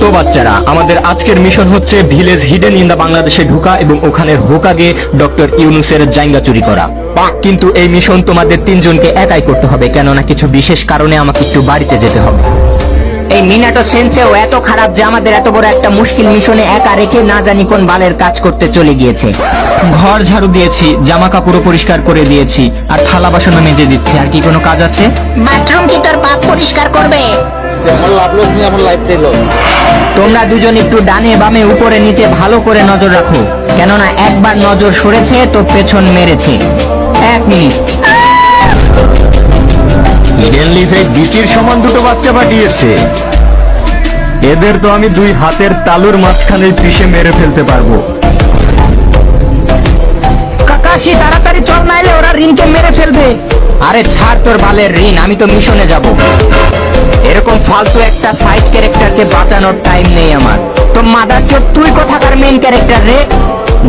তো বাচ্চারা, আমাদের আজকের মিশন হচ্ছে ভিলেজ হিডেন ইন দা বাংলাদেশে ঢোকা এবং ওখানের হোকাগে ডক্টর ইউনুসের জায়গা চুরি করা। কিন্তু এই মিশন তোমাদের তিনজনকে একাই করতে হবে, কেননা কিছু বিশেষ কারণে আমাকে একটু বাড়িতে যেতে হবে। এই মিনাটো সেন্সেও এত খারাপ যে আমাদের এত বড় একটা মুশকিল মিশনে একা রেখে না জানি কোন বালের কাজ করতে চলে গিয়েছে। ঘর ঝাড়ু দিয়েছি, জামা কাপড় পরিষ্কার করে দিয়েছি, আর থালা বাসন মেজে দিচ্ছি। আর কি কোনো কাজ আছে? বাথরুম কি তোর বাপ পরিষ্কার করবে? তোমরা দুজন একটু ডানে বামে উপরে নিচে ভালো করে নজর রাখো, কেননা একবার নজর সরেছে তো পেছন মেরেছে। 1 মিনিট। ইডেন লিফে বিচির সমান দুটো বাচ্চা পাঠিয়েছে। এদের তো আমি 2 হাতের তালুর মাঝখানে পিষে মেরে ফেলতে পারবো। কাকাশি তাড়াতাড়ি চল, নাইলে ওরা রিনকে মেরে ফেলবে। আরে ছাড় তোর বালের রিন, আমি তো মিশনে যাব। এরকম ফালতু একটা সাইড ক্যারেক্টারকে বাঁচানোর টাইম নেই আমার। তো মাদারচোদ, তুই কোথাকার মেইন ক্যারেক্টার রে?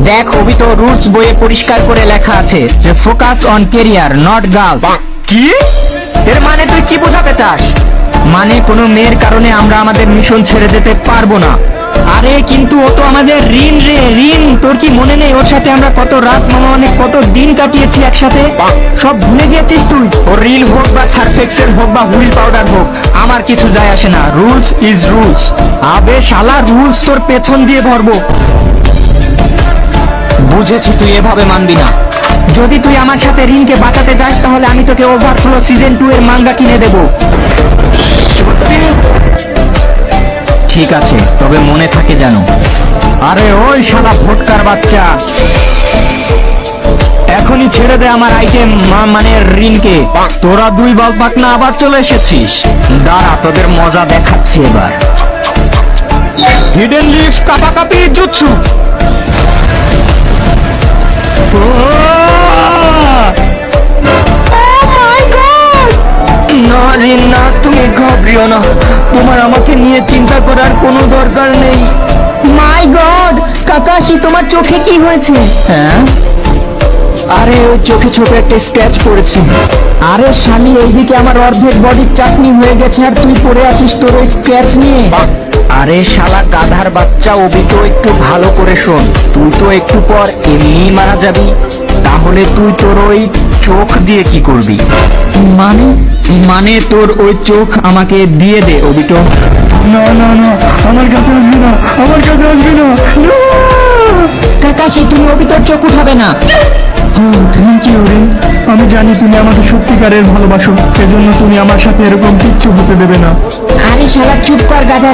দেখ অবি, তো রুলস বইয়ে পরিষ্কার করে লেখা আছে যে focus on career not girls. কি? এর মানে তুই কি বোঝাতে চাস? মানে কোনো মেয়ের কারণে আমরা আমাদের মিশন ছেড়ে যেতে পারবো না। আরে কিন্তু ও তো আমাদের রিন রে, রিন। তোর কি মনে নেই ওর সাথে আমরা কত রাত মানে কত দিন কাটিয়েছি একসাথে? সব ভুলে গিয়েছিস তুই? ও রিন হোক বা সার্ফ এক্সেল হোক বা হুইল পাউডার হোক, আমার কিছু যায় আসে না। Rules is rules. আবে শালা, রুলস তোর পেছন দিয়ে ভরবো। বুঝেছি, তুই এভাবে মানবি না। যদি তুই আমার সাথে রিনকে বাঁচাতে যাস তাহলে আমি তোকে ওভারফ্লো সিজন 2 এর মাঙ্গা কিনে দেব। ঠিক আছে, তবে মনে থাকে জানো। আরে ওই শালা ভোটকার বাচ্চা, এখনই ছেড়ে দে আমার আইটেম মানে রিনকে। তোরা 2 বালপাক না আবার চলে এসেছিস? দাঁড়া, তোদের মজা দেখাচ্ছি এবার। হিডেন লিফ কাপাকাপি জুৎসু। না রিন না, তুমি ঘাবড়িও না। তোমার আমাকে নিয়ে চিন্তা করার কোনো দরকার নেই। মাই গড, কাকাশি তোমার চোখে কি হয়েছে? হ্যাঁ, আরে ওই চোখে ছোট একটা স্ক্র্যাচ পড়েছে। আরে শালি, এইদিকে আমার অর্ধেক বডির চাটনি হয়ে গেছে আর তুই পড়ে আছিস তোর ওই স্ক্র্যাচ নিয়ে। আরে শালা গাধার বাচ্চা, ওবি তো একটু ভালো করে শোন। তুই তো একটু পর এমনি মারা যাবি, তাহলে তুই তোর ওই চোখ দিয়ে কি করবি? মানে তোর ওই চোখ আমাকে দিয়ে দে ওবিটো। না না না, আমার কাছে আসবি না, আমার কাছে আসবি না। কাকাশি, তুমি ওবিটোর চোখ উঠাবে না। Thank you Rin. আমি জানি তুমি আমাকে সত্যিকারের ভালোবাসো, এজন্য তুমি আমার সাথে এরকম কিচ্ছু হতে দেবে না। আরে শালা চুপ কর গাধা।